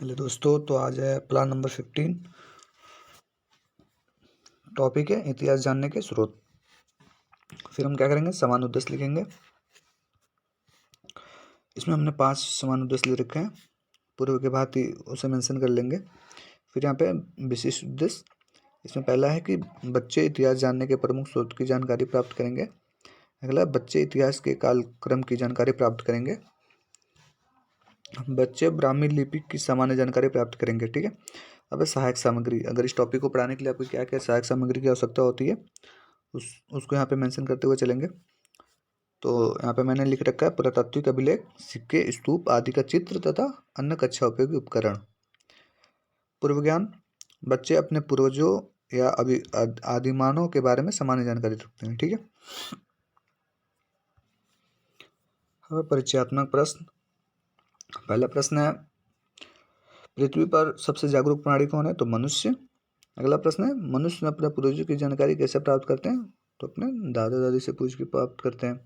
Hello दोस्तों, तो आज है प्लान नंबर 15। टॉपिक है इतिहास जानने के स्रोत। फिर हम क्या करेंगे, समान उद्देश्य लिखेंगे। इसमें हमने 5 समान उद्देश्य ले रखे हैं, पूर्व के भांति उसे मेंशन कर लेंगे। फिर यहाँ पे विशिष्ट उद्देश्य, इसमें पहला है कि बच्चे इतिहास जानने के प्रमुख स्रोत की जानकारी प्राप्त करेंगे। अगला, बच्चे इतिहास के कालक्रम की जानकारी प्राप्त करेंगे। बच्चे ब्राह्मी लिपि की सामान्य जानकारी प्राप्त करेंगे। ठीक है। अब सहायक सामग्री, अगर इस टॉपिक को पढ़ाने के लिए आपको क्या क्या सहायक सामग्री की आवश्यकता होती है उसको यहाँ पे मेंशन करते हुए चलेंगे। तो यहाँ पे मैंने लिख रखा है पुरातात्विक अभिलेख, सिक्के, स्तूप आदि का चित्र तथा अन्य कक्षा उपयोगी उपकरण। पूर्व ज्ञान, बच्चे अपने पूर्वजों या आदिमानव के बारे में सामान्य जानकारी रखते हैं। ठीक है। अब परिचयात्मक प्रश्न। पहला प्रश्न है, पृथ्वी पर सबसे जागरूक प्राणी कौन है? तो मनुष्य। अगला प्रश्न है, मनुष्य अपने पूर्वजों की जानकारी कैसे प्राप्त करते हैं? तो अपने दादा दादी से पूछ के प्राप्त करते हैं।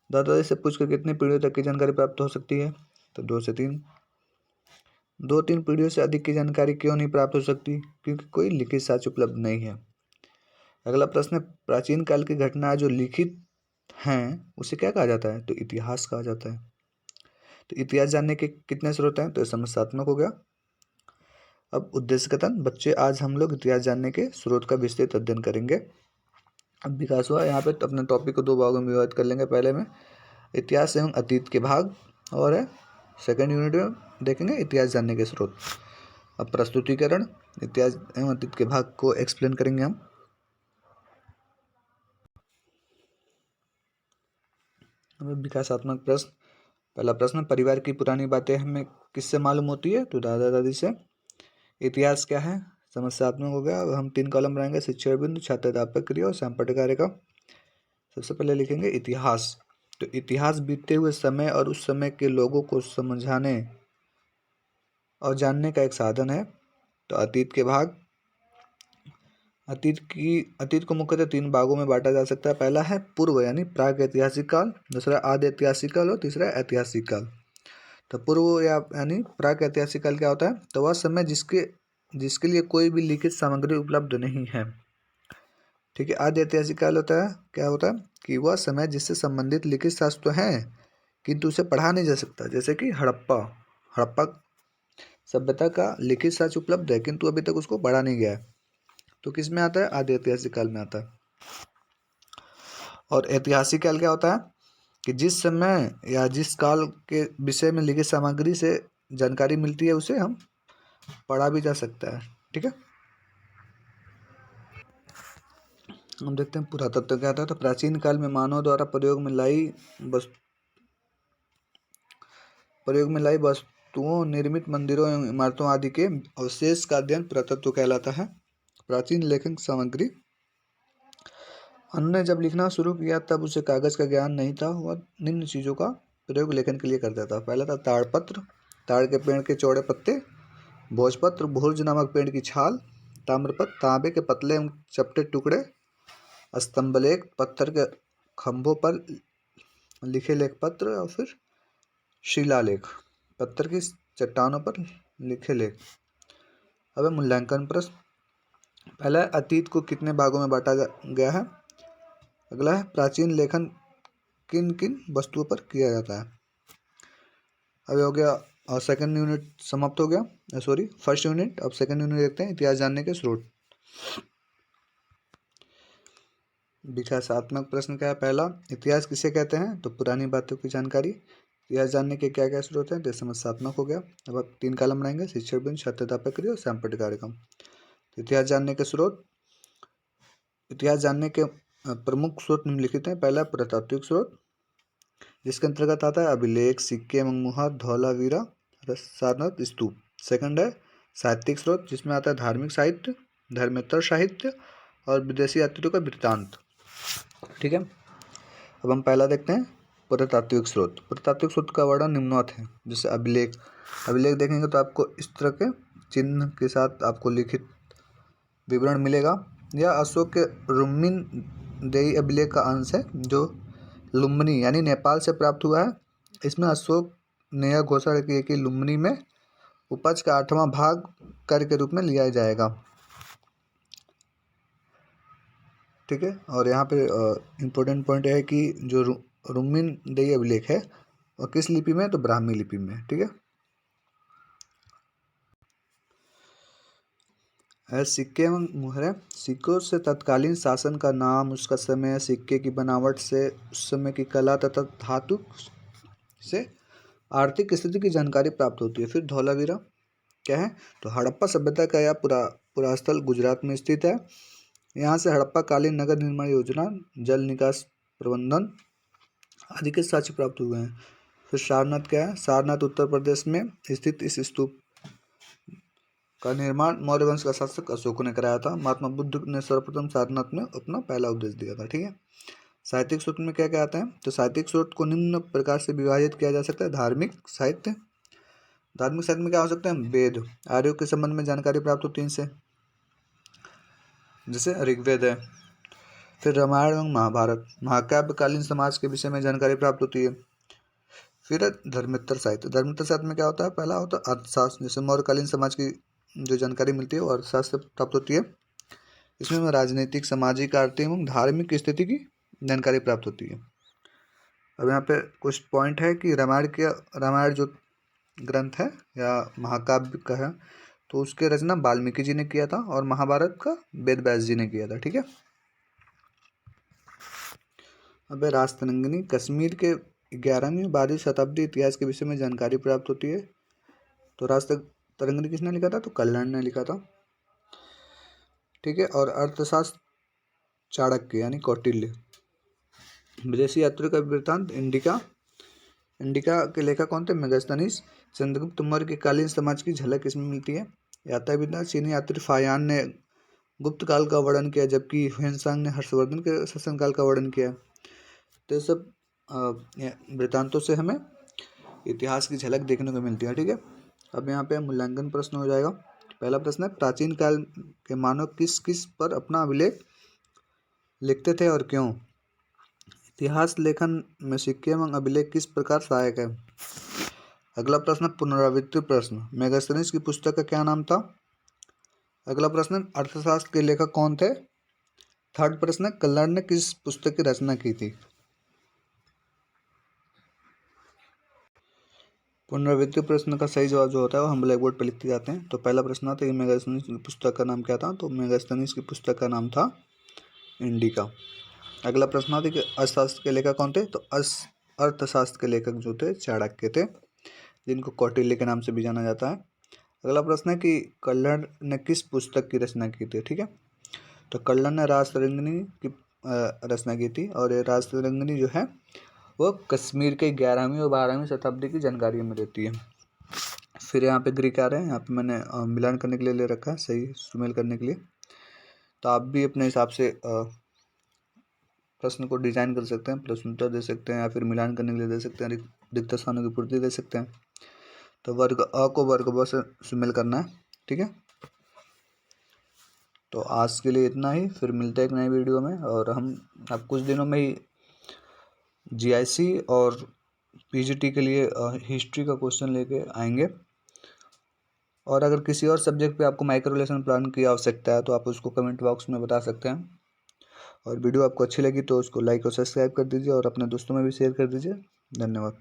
दादा दादी से पूछकर कितनी पीढ़ियों तक की जानकारी प्राप्त हो सकती है? तो 2 से 3। 2-3 पीढ़ियों से अधिक की जानकारी क्यों नहीं प्राप्त हो सकती? क्योंकि कोई लिखित साक्ष्य उपलब्ध नहीं है। अगला प्रश्न है, प्राचीन काल की घटनाएं जो लिखित हैं उसे क्या कहा जाता है? तो इतिहास कहा जाता है। तो इतिहास जानने के कितने स्रोत हैं? तो ये समस्यात्मक हो गया। अब उद्देश्य कथन, बच्चे आज हम लोग इतिहास जानने के स्रोत का विस्तृत अध्ययन करेंगे। अब विकास हुआ, यहाँ पे अपने टॉपिक को 2 भागों में विभाजित कर लेंगे। पहले में इतिहास एवं अतीत के भाग, और है सेकेंड यूनिट में देखेंगे इतिहास जानने के स्रोत। अब प्रस्तुतिकरण, इतिहास एवं अतीत के भाग को एक्सप्लेन करेंगे हम। अब विकासात्मक प्रश्न। पहला प्रश्न, परिवार की पुरानी बातें हमें किससे मालूम होती है? तो दादा दादी से। इतिहास क्या है? समस्यात्मक हो गया। अब हम 3 कॉलम बनाएंगे, शिक्षण बिंदु, छात्र अध्यापक क्रिया और सैंपट कार्य का। सबसे पहले लिखेंगे इतिहास। तो इतिहास बीते हुए समय और उस समय के लोगों को समझाने और जानने का एक साधन है। तो अतीत के भाग, अतीत को मुख्यतः 3 भागों में बांटा जा सकता है। पहला है पूर्व यानी प्राग ऐतिहासिक काल, दूसरा आदि ऐतिहासिक काल और तीसरा ऐतिहासिक काल। तो पूर्व यानी प्राग ऐतिहासिक काल क्या होता है? तो वह समय जिसके लिए कोई भी लिखित सामग्री उपलब्ध नहीं है। ठीक है। आदि ऐतिहासिक काल होता है, क्या होता है कि वह समय जिससे संबंधित लिखित शास्त्र तो हैं किंतु उसे पढ़ा नहीं जा सकता। जैसे कि हड़प्पा सभ्यता का लिखित साक्ष्य उपलब्ध है किंतु अभी तक उसको पढ़ा नहीं गया है। तो किस में आता है? आदि ऐतिहासिक काल में आता है। और ऐतिहासिक काल क्या होता है कि जिस समय या जिस काल के विषय में लिखित सामग्री से जानकारी मिलती है उसे हम पढ़ा भी जा सकता है। ठीक है। हम देखते हैं पुरातत्व क्या होता है। तो प्राचीन काल में मानव द्वारा प्रयोग में लाई वस्तुओं, निर्मित मंदिरों एवं इमारतों आदि के अवशेष का अध्ययन पुरातत्व कहलाता है। प्राचीन लेखन सामग्री, हमने जब लिखना शुरू किया तब उसे कागज का ज्ञान नहीं था। वह निम्न चीज़ों का प्रयोग लेखन के लिए करता था। पहला था ताड़पत्र, ताड़ के पेड़ के चौड़े पत्ते। भोजपत्र, भुर्ज नामक पेड़ की छाल। ताम्रपत्र, तांबे के पतले एवं चपटे टुकड़े। स्तंभलेख, पत्थर के खंभों पर लिखे लेख पत्र। और फिर शिलालेख, पत्थर की चट्टानों पर लिखे लेख। अब मूल्यांकन प्रश्न। पहला है, अतीत को कितने भागों में बांटा गया है? अगला है, प्राचीन लेखन किन किन वस्तुओं पर किया जाता है? अब हो गया, और सेकंड यूनिट समाप्त हो गया। Sorry, first unit. अब सेकंड यूनिट देखते हैं, इतिहास जानने के स्रोत। विकासात्मक प्रश्न क्या है? पहला, इतिहास किसे कहते हैं? तो पुरानी बातों की जानकारी। इतिहास जानने के क्या क्या स्रोत हैं? तो समस्यात्मक हो गया। अब आप 3 कॉलम बनाएंगे, शिक्षण बिंदु, छात्र अध्यापक क्रिया और सैंपट कार्यक्रम। तो इतिहास जानने के स्रोत। इतिहास जानने के प्रमुख स्रोत निम्नलिखित हैं। पहला, पुरातात्विक स्रोत, जिसके अंतर्गत आता है अभिलेख, सिक्के, मुहर, धौलावीरा, सारनाथ, स्तूप। सेकंड है साहित्यिक स्रोत, जिसमें आता है धार्मिक साहित्य, धर्मेतर साहित्य और विदेशी यात्रियों का वृत्तांत। ठीक है। अब हम पहला देखते हैं, पुरातात्विक स्रोत। पुरातात्विक स्रोत का वर्णन निम्नवत है। जैसे अभिलेख देखेंगे तो आपको इस तरह के चिन्ह के साथ आपको लिखित विवरण मिलेगा। यह अशोक के रुम्मिन देई अभिलेख का अंश है, जो लुम्बिनी यानी नेपाल से प्राप्त हुआ है। इसमें अशोक ने यह घोषणा की है कि लुम्बिनी में उपज का 8वां भाग कर के रूप में लिया जाएगा। ठीक है, और यहाँ पे इम्पोर्टेंट पॉइंट है कि जो रुक्मिणदेयी अभिलेख है और किस लिपि में, तो ब्राह्मी लिपि में। ठीक है, सिक्के एवं मुहरें। सिक्कों से तत्कालीन शासन का नाम, उसका समय, सिक्के की बनावट से उस समय की कला तथा धातु से आर्थिक स्थिति की जानकारी प्राप्त होती है। फिर धौलावीरा क्या है, तो हड़प्पा सभ्यता का यह पुरास्थल गुजरात में स्थित है। यहाँ से हड़प्पा कालीन नगर निर्माण योजना, जल निकास प्रबंधन आदि के साक्ष्य प्राप्त हुए हैं। फिर सारनाथ क्या है, सारनाथ उत्तर प्रदेश में स्थित इस स्तूप का निर्माण मौर्य वंश का शासक अशोक ने कराया था। महात्मा बुद्ध ने सर्वप्रथम सारनाथ में अपना पहला उपदेश दिया था। ठीक है, साहित्यिक स्रोत में क्या क्या आते हैं, तो साहित्यिक स्रोत को निम्न प्रकार से विभाजित किया जा सकता है। धार्मिक साहित्य, धार्मिक साहित्य में क्या हो सकते हैं, वेद, आर्यों के संबंध में जानकारी प्राप्त होती है इनसे, जैसे ऋग्वेद है। फिर रामायण एवं महाभारत, महाकाव्यकालीन समाज के विषय में जानकारी प्राप्त होती है। फिर धर्मेतर साहित्य, धर्मेतर साहित्य में क्या होता है, पहला होता है अर्थशास्त्र, जैसे मौर्यकालीन समाज की जो जानकारी मिलती है वो अर्थशास्त्र से प्राप्त होती है। इसमें राजनीतिक, सामाजिक, आर्थिक एवं धार्मिक स्थिति की जानकारी प्राप्त होती है। अब यहाँ पे कुछ पॉइंट है कि रामायण जो ग्रंथ है या महाकाव्य का है, तो उसके रचना वाल्मीकि जी ने किया था और महाभारत का वेद व्यास जी ने किया था। ठीक है, अब राजतरंगिणी, कश्मीर के 11वीं 12वीं शताब्दी इतिहास के विषय में जानकारी प्राप्त होती है। तो राजतरंगिणी किसने लिखा था, तो कल्याण ने लिखा था। ठीक है, और अर्थशास्त्र चाणक्य यानी कौटिल्य। विदेशी यात्रियों का वृत्तांत, इंडिका के लेखक कौन थे, मेगास्थनीज। चंद्रगुप्त मौर्य के कालीन समाज की झलक इसमें मिलती है। यात्रा विधा, चीनी यात्री फायान ने गुप्त काल का वर्णन किया, जबकि ह्वेनसांग ने हर्षवर्धन के शासनकाल का वर्णन किया। तो ये सब वृत्तांतों से हमें इतिहास की झलक देखने को मिलती है। ठीक है, अब यहाँ पे मूल्यांकन प्रश्न हो जाएगा। पहला प्रश्न है, प्राचीन काल के मानव किस किस पर अपना अभिलेख लिखते थे और क्यों। इतिहास लेखन में सिक्के एवं अभिलेख किस प्रकार सहायक है। अगला प्रश्न, पुनरावृत्ति प्रश्न, मेगास्थनीज की पुस्तक का क्या नाम था। अगला प्रश्न, अर्थशास्त्र के लेखक कौन थे। थर्ड प्रश्न, कल्याण ने किस पुस्तक की रचना की थी। पुनरावृत्ति प्रश्न का सही जवाब जो होता है वो हम ब्लैक बोर्ड पर लिखते जाते हैं। तो पहला प्रश्न आता है कि मेगास्थनीज की पुस्तक का नाम क्या था, तो मेगास्थनीज की पुस्तक का नाम था इंडिका। अगला प्रश्न आता है कि अर्थशास्त्र के लेखक कौन थे, तो अर्थशास्त्र के लेखक जो थे चाणक्य थे, जिनको कौटिल्य के नाम से भी जाना जाता है। अगला प्रश्न है कि कल्याण ने किस पुस्तक की रचना की थी। ठीक है, तो कल्याण ने राजतरंगिणी की रचना की थी, और ये राजतरंगिणी जो है वो कश्मीर के 11वीं और 12वीं शताब्दी की जानकारी में रहती है। फिर यहाँ पे ग्रीक आ रहे हैं, यहाँ पे मैंने मिलान करने के लिए ले रखा है, सही सुमेल करने के लिए। तो आप भी अपने हिसाब से प्रश्न को डिजाइन कर सकते हैं, प्रश्न उत्तर दे सकते हैं, या फिर मिलान करने के लिए दे सकते हैं, रिक्त स्थानों की पूर्ति दे सकते हैं। तो वर्ग अ को वर्ग ब से सुमेल करना है। ठीक है, तो आज के लिए इतना ही, फिर मिलते हैं एक नए वीडियो में। और हम अब कुछ दिनों में ही जीआईसी और पीजीटी के लिए हिस्ट्री का क्वेश्चन लेके आएंगे। और अगर किसी और सब्जेक्ट पे आपको माइक्रो लेसन प्लान की आवश्यकता है तो आप उसको कमेंट बॉक्स में बता सकते हैं। और वीडियो आपको अच्छी लगी तो उसको लाइक और सब्सक्राइब कर दीजिए और अपने दोस्तों में भी शेयर कर दीजिए। धन्यवाद।